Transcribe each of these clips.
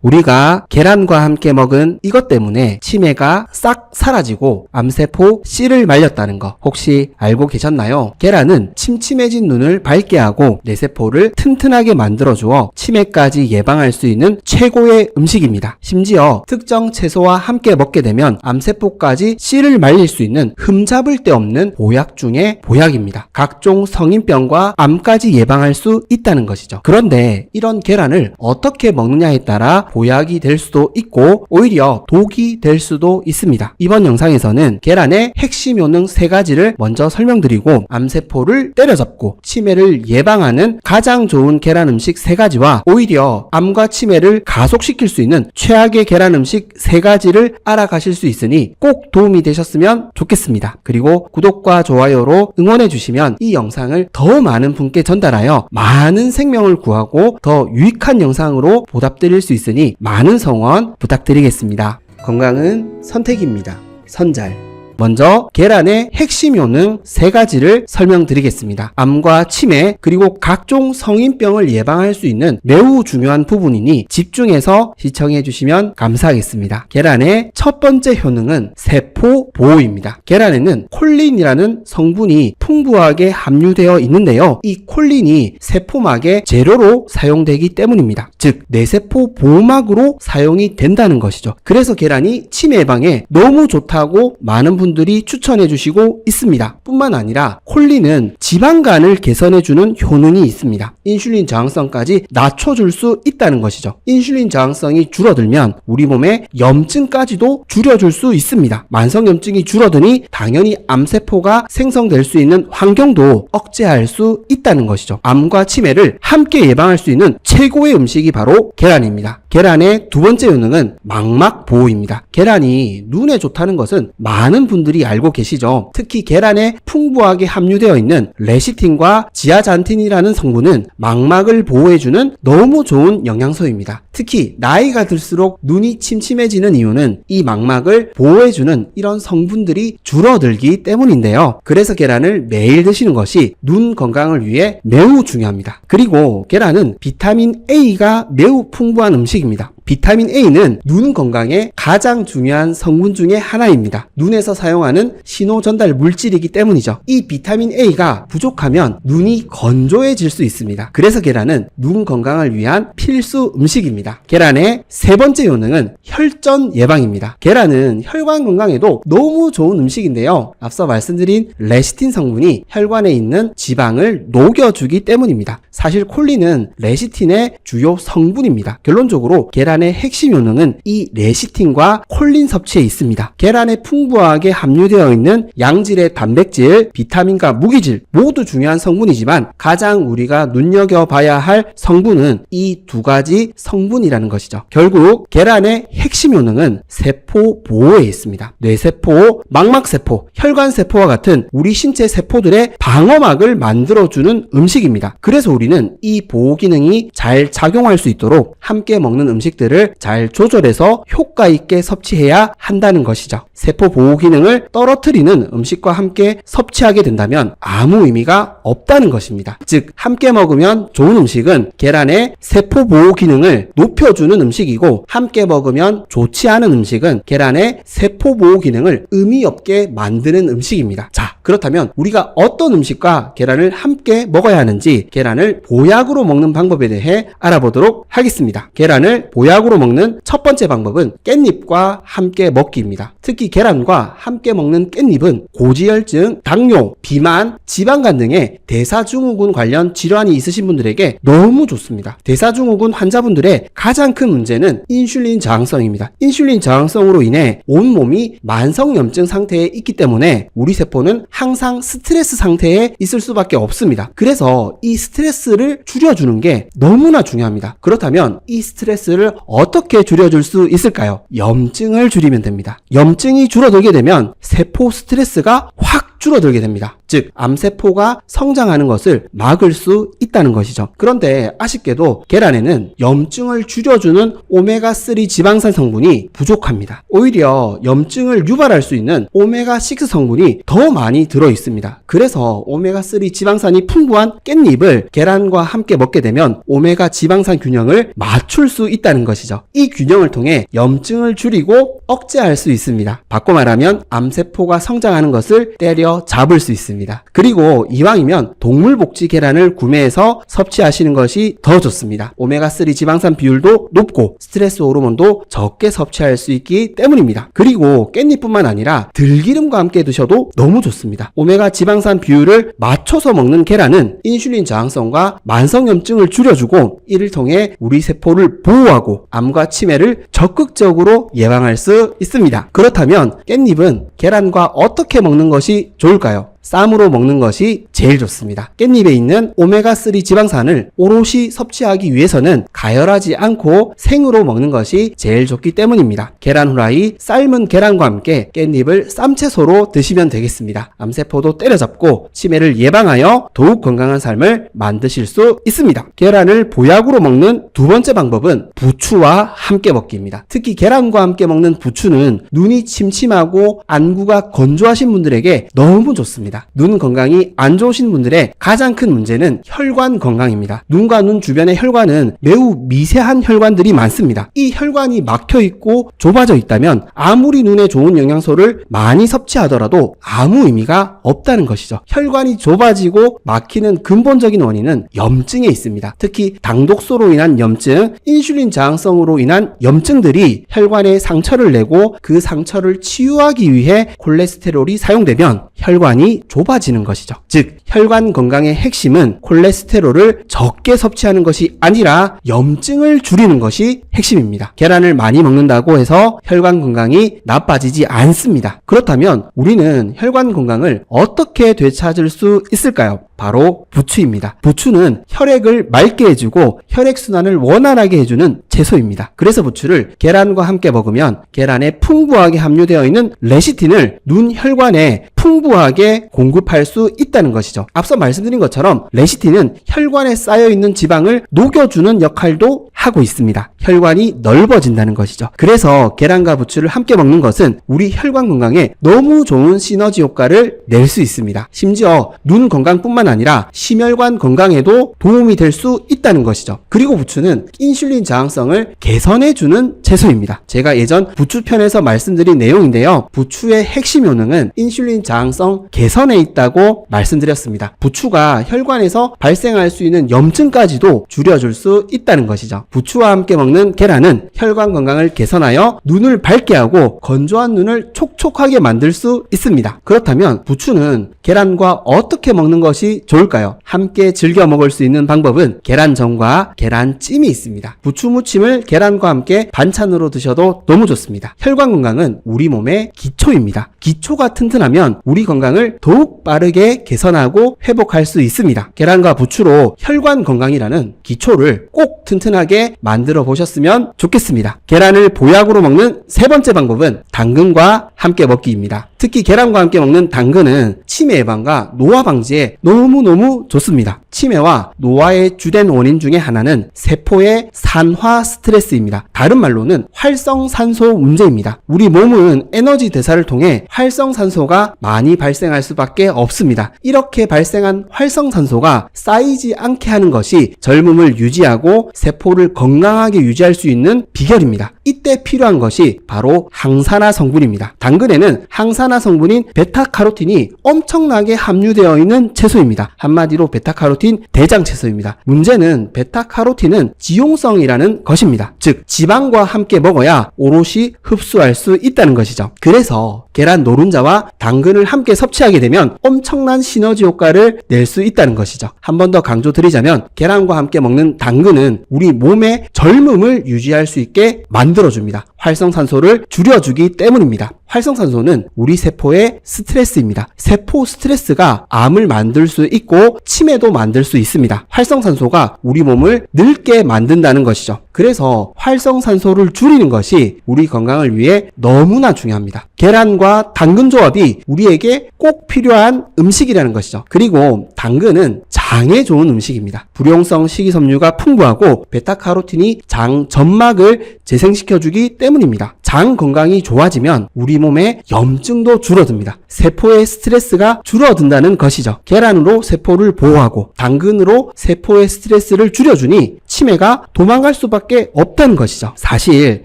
우리가 계란과 함께 먹은 이것 때문에 치매가 싹 사라지고 암세포 씨를 말렸다는 거 혹시 알고 계셨나요? 계란은 침침해진 눈을 밝게 하고 뇌세포를 튼튼하게 만들어주어 치매까지 예방할 수 있는 최고의 음식입니다. 심지어 특정 채소와 함께 먹게 되면 암세포까지 씨를 말릴 수 있는 흠잡을 데 없는 보약 중에 보약입니다. 각종 성인병과 암까지 예방할 수 있다는 것이죠. 그런데 이런 계란을 어떻게 먹느냐에 따라 보약이 될 수도 있고 오히려 독이 될 수도 있습니다. 이번 영상에서는 계란의 핵심 효능 3가지를 먼저 설명드리고 암세포를 때려잡고 치매를 예방하는 가장 좋은 계란 음식 3가지와 오히려 암과 치매를 가속시킬 수 있는 최악의 계란 음식 3가지를 알아가실 수 있으니 꼭 도움이 되셨으면 좋겠습니다. 그리고 구독과 좋아요로 응원해 주시면 이 영상을 더 많은 분께 전달하여 많은 생명을 구하고 더 유익한 영상으로 보답드릴 수 있으니 많은 성원 부탁드리겠습니다. 건강은 선택입니다. 선잘. 먼저 계란의 핵심 효능 3가지를 설명드리겠습니다. 암과 치매 그리고 각종 성인병을 예방할 수 있는 매우 중요한 부분이니 집중해서 시청해 주시면 감사하겠습니다. 계란의 첫 번째 효능은 세포 보호입니다. 계란에는 콜린이라는 성분이 풍부하게 함유되어 있는데요. 이 콜린이 세포막의 재료로 사용되기 때문입니다. 즉 뇌세포 보호막으로 사용이 된다는 것이죠. 그래서 계란이 치매 예방에 너무 좋다고 많은 분들이 추천해 주시고 있습니다. 뿐만 아니라 콜린은 지방간을 개선해주는 효능이 있습니다. 인슐린 저항성까지 낮춰줄 수 있다는 것이죠. 인슐린 저항성이 줄어들면 우리 몸의 염증까지도 줄여줄 수 있습니다. 만성염증이 줄어드니 당연히 암세포가 생성될 수 있는 환경도 억제할 수 있다는 것이죠. 암과 치매를 함께 예방할 수 있는 최고의 음식이 바로 계란입니다. 계란의 두 번째 효능은 망막 보호입니다. 계란이 눈에 좋다는 것은 많은 분들이 알고 계시죠. 특히 계란에 풍부하게 함유되어 있는 레시틴과 지아잔틴이라는 성분은 망막을 보호해주는 너무 좋은 영양소입니다. 특히 나이가 들수록 눈이 침침해지는 이유는 이 망막을 보호해주는 이런 성분들이 줄어들기 때문인데요. 그래서 계란을 매일 드시는 것이 눈 건강을 위해 매우 중요합니다. 그리고 계란은 비타민 A가 매우 풍부한 음식입니다. 비타민 A는 눈 건강에 가장 중요한 성분 중에 하나입니다. 눈에서 사용하는 신호 전달 물질이기 때문이죠. 이 비타민 A가 부족하면 눈이 건조해질 수 있습니다. 그래서 계란은 눈 건강을 위한 필수 음식입니다. 계란의 세 번째 효능은 혈전 예방입니다. 계란은 혈관 건강에도 너무 좋은 음식인데요. 앞서 말씀드린 레시틴 성분이 혈관에 있는 지방을 녹여주기 때문입니다. 사실 콜린은 레시틴의 주요 성분입니다. 결론적으로 계란의 핵심 효능은 이 레시틴과 콜린 섭취에 있습니다. 계란에 풍부하게 함유되어 있는 양질의 단백질, 비타민과 무기질 모두 중요한 성분이지만 가장 우리가 눈여겨봐야 할 성분은 이 2가지 성분이라는 것이죠. 결국 계란의 핵심 효능은 세포 보호에 있습니다. 뇌세포, 망막세포, 혈관세포와 같은 우리 신체 세포들의 방어막을 만들어주는 음식입니다. 그래서 우리는 이 보호 기능이 잘 작용할 수 있도록 함께 먹는 음식들을 잘 조절해서 효과 있게 섭취해야 한다는 것이죠. 세포 보호 기능을 떨어뜨리는 음식과 함께 섭취하게 된다면 아무 의미가 없다는 것입니다. 즉 함께 먹으면 좋은 음식은 계란의 세포 보호 기능을 높여주는 음식이고 함께 먹으면 좋지 않은 음식은 계란의 세포 보호 기능을 의미 없게 만드는 음식입니다. 자, 그렇다면 우리가 어떤 음식과 계란을 함께 먹어야 하는지 계란을 보약으로 먹는 방법에 대해 알아보도록 하겠습니다. 계란을 보약으로 먹는 첫 번째 방법은 깻잎과 함께 먹기입니다. 특히 계란과 함께 먹는 깻잎은 고지혈증, 당뇨, 비만, 지방간 등의 대사증후군 관련 질환이 있으신 분들에게 너무 좋습니다. 대사증후군 환자분들의 가장 큰 문제는 인슐린 저항성입니다. 인슐린 저항성으로 인해 온몸이 만성염증 상태에 있기 때문에 우리 세포는 항상 스트레스 상태에 있을 수밖에 없습니다. 그래서 이 스트레스를 줄여주는 게 너무나 중요합니다. 그렇다면 이 스트레스를 어떻게 줄여줄 수 있을까요? 염증을 줄이면 됩니다. 염증이 줄어들게 되면 세포 스트레스가 확 줄어들게 됩니다. 즉 암세포가 성장하는 것을 막을 수 있다는 것이죠. 그런데 아쉽게도 계란에는 염증을 줄여주는 오메가3 지방산 성분이 부족합니다. 오히려 염증을 유발할 수 있는 오메가6 성분이 더 많이 들어 있습니다. 그래서 오메가3 지방산이 풍부한 깻잎을 계란과 함께 먹게 되면 오메가 지방산 균형을 맞출 수 있다는 것이죠. 이 균형을 통해 염증을 줄이고 억제할 수 있습니다. 바꿔 말하면 암세포가 성장하는 것을 때려 잡을 수 있습니다. 그리고 이왕이면 동물복지 계란을 구매해서 섭취하시는 것이 더 좋습니다. 오메가3 지방산 비율도 높고 스트레스 호르몬도 적게 섭취할 수 있기 때문입니다. 그리고 깻잎뿐만 아니라 들기름과 함께 드셔도 너무 좋습니다. 오메가 지방산 비율을 맞춰서 먹는 계란은 인슐린 저항성과 만성염증을 줄여주고 이를 통해 우리 세포를 보호하고 암과 치매를 적극적으로 예방할 수 있습니다. 그렇다면 깻잎은 계란과 어떻게 먹는 것이 좋을까요? 쌈으로 먹는 것이 제일 좋습니다. 깻잎에 있는 오메가3 지방산을 오롯이 섭취하기 위해서는 가열하지 않고 생으로 먹는 것이 제일 좋기 때문입니다. 계란 후라이, 삶은 계란과 함께 깻잎을 쌈채소로 드시면 되겠습니다. 암세포도 때려잡고 치매를 예방하여 더욱 건강한 삶을 만드실 수 있습니다. 계란을 보약으로 먹는 두 번째 방법은 부추와 함께 먹기입니다. 특히 계란과 함께 먹는 부추는 눈이 침침하고 안구가 건조하신 분들에게 너무 좋습니다. 눈 건강이 안 좋으신 분들의 가장 큰 문제는 혈관 건강입니다. 눈과 눈 주변의 혈관은 매우 미세한 혈관들이 많습니다. 이 혈관이 막혀 있고 좁아져 있다면 아무리 눈에 좋은 영양소를 많이 섭취하더라도 아무 의미가 없다는 것이죠. 혈관이 좁아지고 막히는 근본적인 원인은 염증에 있습니다. 특히 당독소로 인한 염증, 인슐린 저항성으로 인한 염증들이 혈관에 상처를 내고 그 상처를 치유하기 위해 콜레스테롤이 사용되면 혈관이 좁아지는 것이죠. 즉 혈관 건강의 핵심은 콜레스테롤을 적게 섭취하는 것이 아니라 염증을 줄이는 것이 핵심입니다. 계란을 많이 먹는다고 해서 혈관 건강이 나빠지지 않습니다. 그렇다면 우리는 혈관 건강을 어떻게 되찾을 수 있을까요? 바로 부추입니다. 부추는 혈액을 맑게 해주고 혈액순환을 원활하게 해주는 채소입니다. 그래서 부추를 계란과 함께 먹으면 계란에 풍부하게 함유되어 있는 레시틴을 눈 혈관에 풍부하게 공급할 수 있다는 것이죠. 앞서 말씀드린 것처럼 레시틴은 혈관에 쌓여있는 지방을 녹여주는 역할도 하고 있습니다. 혈관이 넓어진다는 것이죠. 그래서 계란과 부추를 함께 먹는 것은 우리 혈관 건강에 너무 좋은 시너지 효과를 낼 수 있습니다. 심지어 눈 건강뿐만 아니라 심혈관 건강에도 도움이 될 수 있다는 것이죠. 그리고 부추는 인슐린 저항성을 개선해주는 채소입니다. 제가 예전 부추편에서 말씀드린 내용인데요. 부추의 핵심 효능은 인슐린 저항성 개선에 있다고 말씀드렸습니다. 부추가 혈관에서 발생할 수 있는 염증까지도 줄여줄 수 있다는 것이죠. 부추와 함께 먹는 계란은 혈관 건강을 개선하여 눈을 밝게 하고 건조한 눈을 촉촉하게 만들 수 있습니다. 그렇다면 부추는 계란과 어떻게 먹는 것이 좋을까요? 함께 즐겨 먹을 수 있는 방법은 계란전과 계란찜이 있습니다. 부추 무침을 계란과 함께 반찬으로 드셔도 너무 좋습니다. 혈관 건강은 우리 몸의 기초입니다. 기초가 튼튼하면 우리 건강을 더욱 빠르게 개선하고 회복할 수 있습니다. 계란과 부추로 혈관 건강이라는 기초를 꼭 튼튼하게 만들어 보셨으면 좋겠습니다. 계란을 보약으로 먹는 세 번째 방법은 당근과 함께 먹기입니다. 특히 계란과 함께 먹는 당근은 치매 예방과 노화 방지에 너무너무 좋습니다. 치매와 노화의 주된 원인 중에 하나는 세포의 산화 스트레스입니다. 다른 말로는 활성산소 문제입니다. 우리 몸은 에너지 대사를 통해 활성산소가 많이 발생할 수밖에 없습니다. 이렇게 발생한 활성산소가 쌓이지 않게 하는 것이 젊음을 유지하고 세포를 건강하게 유지할 수 있는 비결입니다. 이때 필요한 것이 바로 항산화 성분입니다. 당근에는 항산화 성분인 베타카로틴이 엄청나게 함유되어 있는 채소입니다. 한마디로 베타카로틴 대장 채소입니다. 문제는 베타카로틴은 지용성이라는 것입니다. 즉 지방과 함께 먹어야 오롯이 흡수할 수 있다는 것이죠. 그래서 계란 노른자와 당근을 함께 섭취하게 되면 엄청난 시너지 효과를 낼 수 있다는 것이죠. 한 번 더 강조드리자면 계란과 함께 먹는 당근은 우리 몸의 젊음을 유지할 수 있게 만들어줍니다. 활성산소를 줄여주기 때문입니다. 활성산소는 우리 세포의 스트레스입니다. 세포 스트레스가 암을 만들 수 있고 치매도 만들 수 있습니다. 활성산소가 우리 몸을 늙게 만든다는 것이죠. 그래서 활성산소를 줄이는 것이 우리 건강을 위해 너무나 중요합니다. 계란과 당근 조합이 우리에게 꼭 필요한 음식이라는 것이죠. 그리고 당근은 장에 좋은 음식입니다. 불용성 식이섬유가 풍부하고 베타카로틴이 장 점막을 재생시켜주기 때문입니다. 장 건강이 좋아지면 우리 몸의 염증도 줄어듭니다. 세포의 스트레스가 줄어든다는 것이죠. 계란으로 세포를 보호하고 당근으로 세포의 스트레스를 줄여주니 치매가 도망갈 수밖에 없다는 것이죠. 사실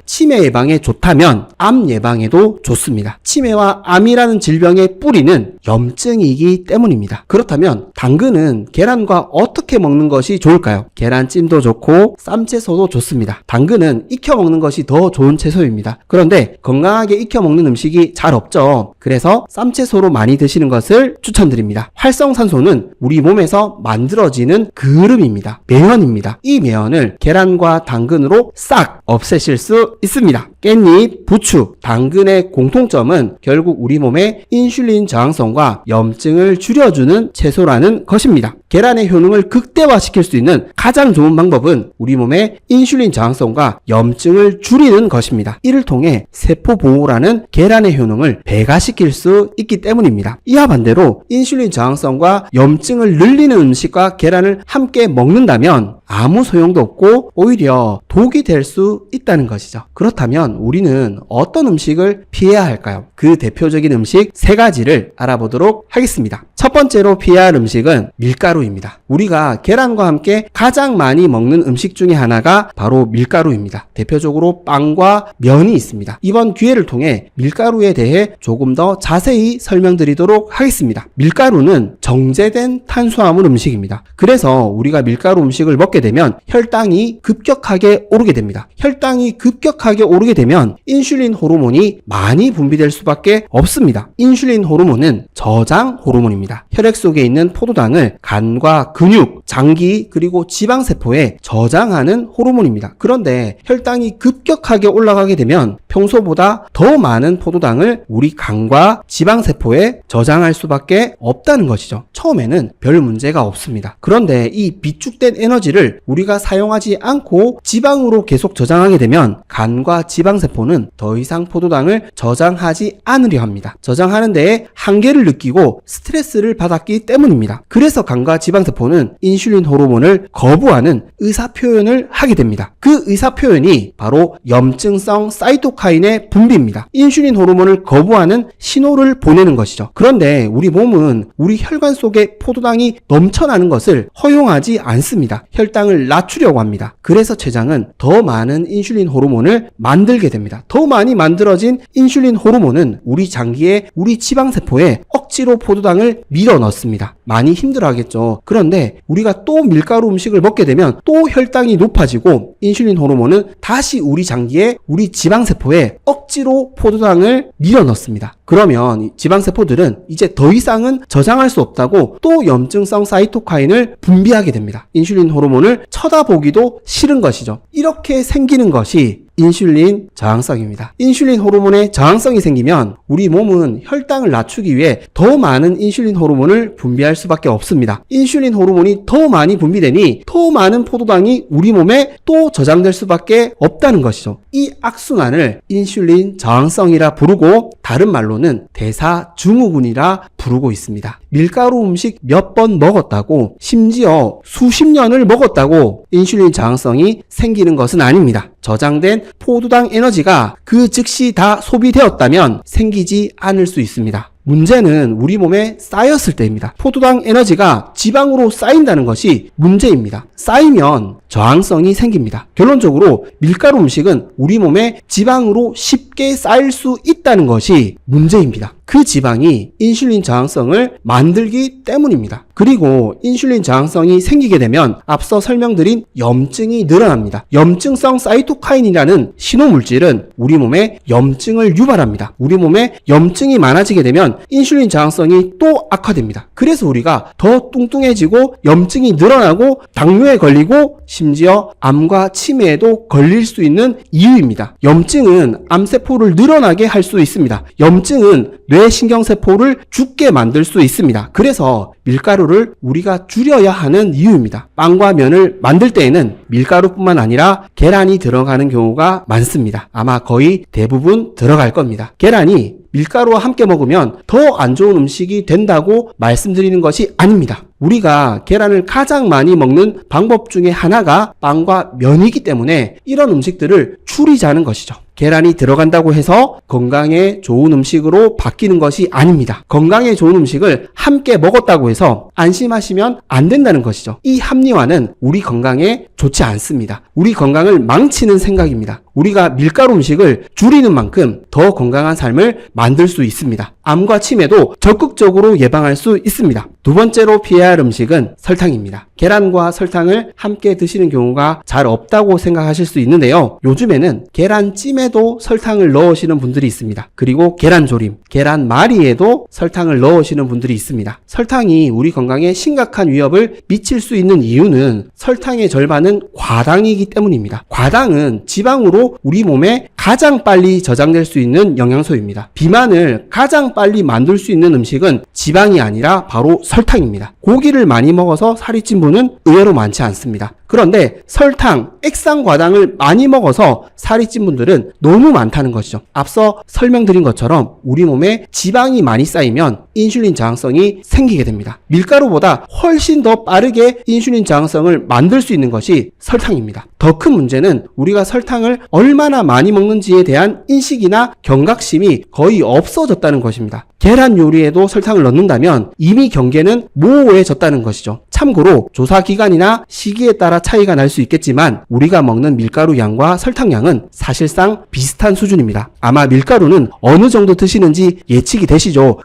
치매 예방에 좋다면 암 예방에도 좋습니다. 치매와 암이라는 질병의 뿌리는 염증이기 때문입니다. 그렇다면 당근은 계란과 어떻게 먹는 것이 좋을까요? 계란찜도 좋고 쌈채소도 좋습니다. 당근은 익혀 먹는 것이 더 좋은 채소입니다. 그런데 건강하게 익혀 먹는 음식이 잘 없죠. 그래서 쌈채소로 많이 드시는 것을 추천드립니다. 활성산소는 우리 몸에서 만들어지는 그름입니다. 매연입니다. 이 매연을 계란과 당근으로 싹 없애실 수 있습니다. 깻잎, 부추, 당근의 공통점은 결국 우리 몸의 인슐린 저항성과 염증을 줄여주는 채소라는 것입니다. 계란의 효능을 극대화시킬 수 있는 가장 좋은 방법은 우리 몸의 인슐린 저항성과 염증을 줄이는 것입니다. 이를 통해 세포 보호라는 계란의 효능을 배가시킬 수 있기 때문입니다. 이와 반대로 인슐린 저항성과 염증을 늘리는 음식과 계란을 함께 먹는다면 아무 소용도 없고 오히려 독이 될 수 있다는 것이죠. 그렇다면 우리는 어떤 음식을 피해야 할까요? 그 대표적인 음식 3가지를 알아보도록 하겠습니다. 첫 번째로 피해야 할 음식은 밀가루입니다. 우리가 계란과 함께 가장 많이 먹는 음식 중에 하나가 바로 밀가루입니다. 대표적으로 빵과 면이 있습니다. 이번 기회를 통해 밀가루에 대해 조금 더 자세히 설명드리도록 하겠습니다. 밀가루는 정제된 탄수화물 음식입니다. 그래서 우리가 밀가루 음식을 먹게 되면 혈당이 급격하게 오르게 됩니다. 혈당이 급격하게 오르게 되면 인슐린 호르몬이 많이 분비될 수밖에 없습니다. 인슐린 호르몬은 저장 호르몬입니다. 혈액 속에 있는 포도당을 간과 근육, 장기, 그리고 지방세포에 저장하는 호르몬입니다. 그런데 혈당이 급격하게 올라가게 되면 평소보다 더 많은 포도당을 우리 간과 지방세포에 저장할 수밖에 없다는 것이죠. 처음에는 별 문제가 없습니다. 그런데 이 비축된 에너지를 우리가 사용하지 않고 지방으로 계속 저장하게 되면 간과 지방세포는 더 이상 포도당을 저장하지 않으려 합니다. 저장하는 데에 한계를 느끼고 스트레스를 받았기 때문입니다. 그래서 간과 지방세포는 인슐린 호르몬을 거부하는 의사표현을 하게 됩니다. 그 의사표현이 바로 염증성 사이토카인의 분비입니다. 인슐린 호르몬을 거부하는 신호를 보내는 것이죠. 그런데 우리 몸은 우리 혈관 속에 포도당이 넘쳐나는 것을 허용하지 않습니다. 혈당을 낮추려고 합니다. 그래서 췌장은 더 많은 인슐린 호르몬을 만들게 됩니다. 더 많이 만들어진 인슐린 호르몬은 우리 장기에 우리 지방세포에 억지로 포도당을 밀어 넣습니다. 많이 힘들어하겠죠. 그런데 우리가 또 밀가루 음식을 먹게 되면 또 혈당이 높아지고 인슐린 호르몬은 다시 우리 장기에 우리 지방세포에 억지로 포도당을 밀어 넣습니다. 그러면 지방세포들은 이제 더 이상은 저장할 수 없다고 또 염증성 사이토카인을 분비하게 됩니다. 인슐린 호르몬을 쳐다보기도 싫은 것이죠. 이렇게 생기는 것이 인슐린 저항성입니다. 인슐린 호르몬에 저항성이 생기면 우리 몸은 혈당을 낮추기 위해 더 많은 인슐린 호르몬을 분비할 수밖에 없습니다. 인슐린 호르몬이 더 많이 분비되니 더 많은 포도당이 우리 몸에 또 저장될 수밖에 없다는 것이죠. 이 악순환을 인슐린 저항성이라 부르고 다른 말로는 대사증후군이라 부르고 있습니다. 밀가루 음식 몇 번 먹었다고 심지어 수십 년을 먹었다고 인슐린 저항성이 생기는 것은 아닙니다. 저장된 포도당 에너지가 그 즉시 다 소비되었다면 생기지 않을 수 있습니다. 문제는 우리 몸에 쌓였을 때입니다. 포도당 에너지가 지방으로 쌓인다는 것이 문제입니다. 쌓이면 저항성이 생깁니다. 결론적으로 밀가루 음식은 우리 몸에 지방으로 쉽게 쌓일 수 있다는 것이 문제입니다. 그 지방이 인슐린 저항성을 만들기 때문입니다. 그리고 인슐린 저항성이 생기게 되면 앞서 설명드린 염증이 늘어납니다. 염증성 사이토카인이라는 신호물질은 우리 몸에 염증을 유발합니다. 우리 몸에 염증이 많아지게 되면 인슐린 저항성이 또 악화됩니다. 그래서 우리가 더 뚱뚱해지고 염증이 늘어나고 당뇨에 걸리고 심지어 암과 치매에도 걸릴 수 있는 이유입니다. 염증은 암세포를 늘어나게 할 수 있습니다. 염증은 뇌신경세포를 죽게 만들 수 있습니다. 그래서 밀가루를 우리가 줄여야 하는 이유입니다. 빵과 면을 만들 때에는 밀가루뿐만 아니라 계란이 들어가는 경우가 많습니다. 아마 거의 대부분 들어갈 겁니다. 계란이 밀가루와 함께 먹으면 더 안 좋은 음식이 된다고 말씀드리는 것이 아닙니다. 우리가 계란을 가장 많이 먹는 방법 중에 하나가 빵과 면이기 때문에 이런 음식들을 줄이자는 것이죠. 계란이 들어간다고 해서 건강에 좋은 음식으로 바뀌는 것이 아닙니다. 건강에 좋은 음식을 함께 먹었다고 해서 안심하시면 안 된다는 것이죠. 이 합리화는 우리 건강에 좋지 않습니다. 우리 건강을 망치는 생각입니다. 우리가 밀가루 음식을 줄이는 만큼 더 건강한 삶을 만들 수 있습니다. 암과 치매도 적극적으로 예방할 수 있습니다. 두 번째로 피해야 할 음식은 설탕입니다. 계란과 설탕을 함께 드시는 경우가 잘 없다고 생각하실 수 있는데요. 요즘에는 계란찜에도 설탕을 넣으시는 분들이 있습니다. 그리고 계란조림, 계란말이에도 설탕을 넣으시는 분들이 있습니다. 설탕이 우리 건강에 심각한 위협을 미칠 수 있는 이유는 설탕의 절반은 과당이기 때문입니다. 과당은 지방으로 우리 몸에 가장 빨리 저장될 수 있는 영양소입니다. 비만을 가장 빨리 만들 수 있는 음식은 지방이 아니라 바로 설탕입니다. 고기를 많이 먹어서 살이 찐 분은 의외로 많지 않습니다. 그런데 설탕, 액상과당을 많이 먹어서 살이 찐 분들은 너무 많다는 것이죠. 앞서 설명드린 것처럼 우리 몸에 지방이 많이 쌓이면 인슐린 저항성이 생기게 됩니다. 밀가루보다 훨씬 더 빠르게 인슐린 저항성을 만들 수 있는 것이 설탕입니다. 더 큰 문제는 우리가 설탕을 얼마나 많이 먹는지에 대한 인식이나 경각심이 거의 없어졌다는 것입니다. 계란 요리에도 설탕을 넣는다면 이미 경계는 모호해졌다는 것이죠. 참고로 조사 기간이나 시기에 따라 차이가 날 수 있겠지만 우리가 먹는 밀가루 양과 설탕 양은 사실상 비슷한 수준입니다. 아마 밀가루는 어느 정도 드시는지 예측이 되시죠?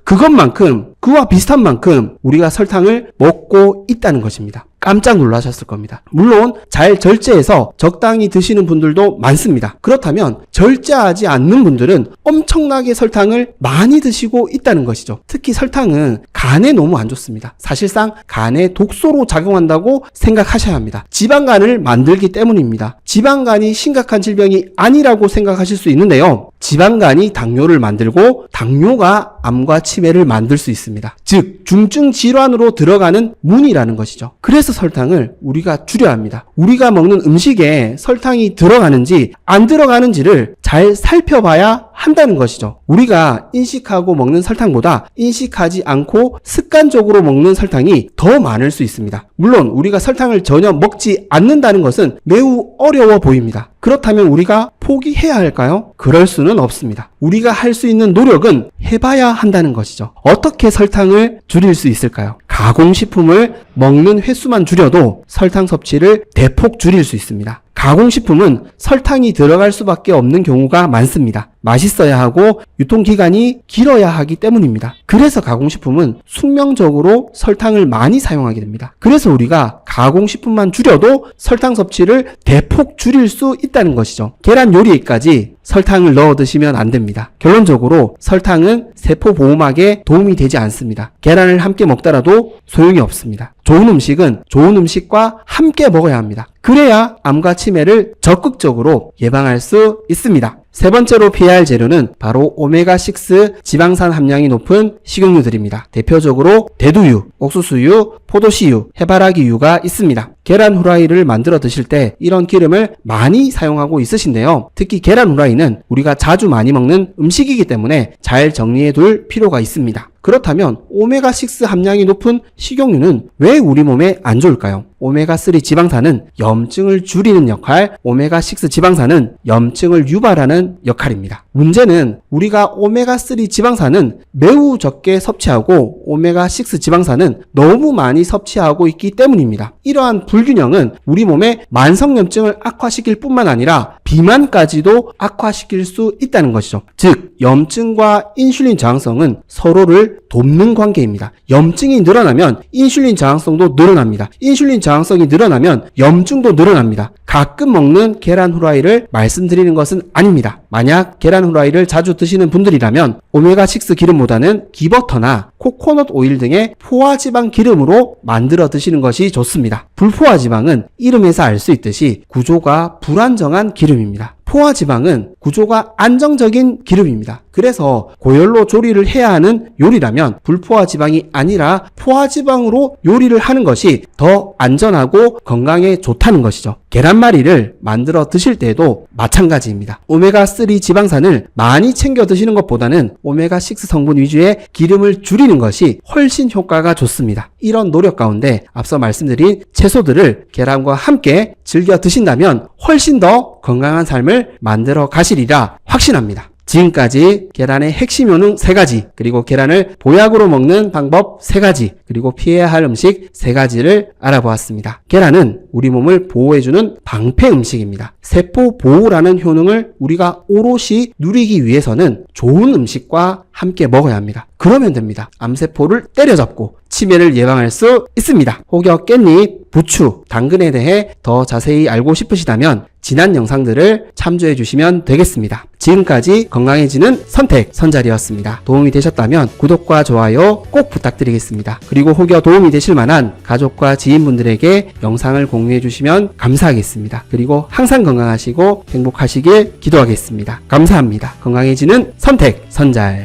그와 비슷한 만큼 우리가 설탕을 먹고 있다는 것입니다. 깜짝 놀라셨을 겁니다. 물론 잘 절제해서 적당히 드시는 분들도 많습니다. 그렇다면 절제하지 않는 분들은 엄청나게 설탕을 많이 드시고 있다는 것이죠. 특히 설탕은 간에 너무 안 좋습니다. 사실상 간에 독소로 작용한다고 생각하셔야 합니다. 지방간을 만들기 때문입니다. 지방간이 심각한 질병이 아니라고 생각하실 수 있는데요. 지방간이 당뇨를 만들고 당뇨가 암과 치매를 만들 수 있습니다. 즉 중증 질환으로 들어가는 문이라는 것이죠. 그래서 설탕을 우리가 줄여야 합니다. 우리가 먹는 음식에 설탕이 들어가는지 안 들어가는지를 잘 살펴봐야 한다는 것이죠. 우리가 인식하고 먹는 설탕보다 인식하지 않고 습관적으로 먹는 설탕이 더 많을 수 있습니다. 물론 우리가 설탕을 전혀 먹지 않는다는 것은 매우 어려워 보입니다. 그렇다면 우리가 포기해야 할까요? 그럴 수는 없습니다. 우리가 할 수 있는 노력은 해봐야 한다는 것이죠. 어떻게 설탕을 줄일 수 있을까요? 가공식품을 먹는 횟수만 줄여도 설탕 섭취를 대폭 줄일 수 있습니다. 가공식품은 설탕이 들어갈 수밖에 없는 경우가 많습니다. 맛있어야 하고 유통기간이 길어야 하기 때문입니다. 그래서 가공식품은 숙명적으로 설탕을 많이 사용하게 됩니다. 그래서 우리가 가공식품만 줄여도 설탕 섭취를 대폭 줄일 수 있다는 것이죠. 계란 요리에까지 설탕을 넣어 드시면 안 됩니다. 결론적으로 설탕은 세포 보호막에 도움이 되지 않습니다. 계란을 함께 먹더라도 소용이 없습니다. 좋은 음식은 좋은 음식과 함께 먹어야 합니다. 그래야 암과 치매를 적극적으로 예방할 수 있습니다. 세 번째로 피해야 할 재료는 바로 오메가6 지방산 함량이 높은 식용유들입니다. 대표적으로 대두유, 옥수수유, 포도씨유, 해바라기유가 있습니다. 계란 후라이를 만들어 드실 때 이런 기름을 많이 사용하고 있으신데요. 특히 계란 후라이는 우리가 자주 많이 먹는 음식이기 때문에 잘 정리해 둘 필요가 있습니다. 그렇다면 오메가6 함량이 높은 식용유는 왜 우리 몸에 안 좋을까요? 오메가3 지방산은 염증을 줄이는 역할, 오메가6 지방산은 염증을 유발하는 역할입니다. 문제는 우리가 오메가3 지방산은 매우 적게 섭취하고 오메가6 지방산은 너무 많이 섭취하고 있기 때문입니다. 이러한 불균형은 우리 몸의 만성염증을 악화시킬 뿐만 아니라 비만까지도 악화시킬 수 있다는 것이죠. 즉, 염증과 인슐린 저항성은 서로를 돕는 관계입니다. 염증이 늘어나면 인슐린 저항성도 늘어납니다. 인슐린 저항성이 늘어나면 염증도 늘어납니다. 가끔 먹는 계란 후라이를 말씀드리는 것은 아닙니다. 만약 계란 후라이를 자주 드시는 분들이라면 오메가6 기름보다는 기버터나 코코넛 오일 등의 포화지방 기름으로 만들어 드시는 것이 좋습니다. 불포화지방은 이름에서 알 수 있듯이 구조가 불안정한 기름입니다. 포화지방은 구조가 안정적인 기름입니다. 그래서 고열로 조리를 해야 하는 요리라면 불포화지방이 아니라 포화지방으로 요리를 하는 것이 더 안전하고 건강에 좋다는 것이죠. 계란말이를 만들어 드실 때에도 마찬가지입니다. 오메가3 지방산을 많이 챙겨 드시는 것보다는 오메가6 성분 위주의 기름을 줄이는 것이 훨씬 효과가 좋습니다. 이런 노력 가운데 앞서 말씀드린 채소들을 계란과 함께 즐겨 드신다면 훨씬 더 건강한 삶을 만들어 가시리라 확신합니다. 지금까지 계란의 핵심 효능 3가지, 그리고 계란을 보약으로 먹는 방법 3가지, 그리고 피해야 할 음식 3가지를 알아보았습니다. 계란은 우리 몸을 보호해주는 방패 음식입니다. 세포 보호라는 효능을 우리가 오롯이 누리기 위해서는 좋은 음식과 함께 먹어야 합니다. 그러면 됩니다. 암세포를 때려잡고 치매를 예방할 수 있습니다. 혹여 깻잎, 부추, 당근에 대해 더 자세히 알고 싶으시다면 지난 영상들을 참조해 주시면 되겠습니다. 지금까지 건강해지는 선택 선잘이었습니다. 도움이 되셨다면 구독과 좋아요 꼭 부탁드리겠습니다. 그리고 혹여 도움이 되실 만한 가족과 지인분들에게 영상을 공유해 주시면 감사하겠습니다. 그리고 항상 건강하시고 행복하시길 기도하겠습니다. 감사합니다. 건강해지는 선택 선잘.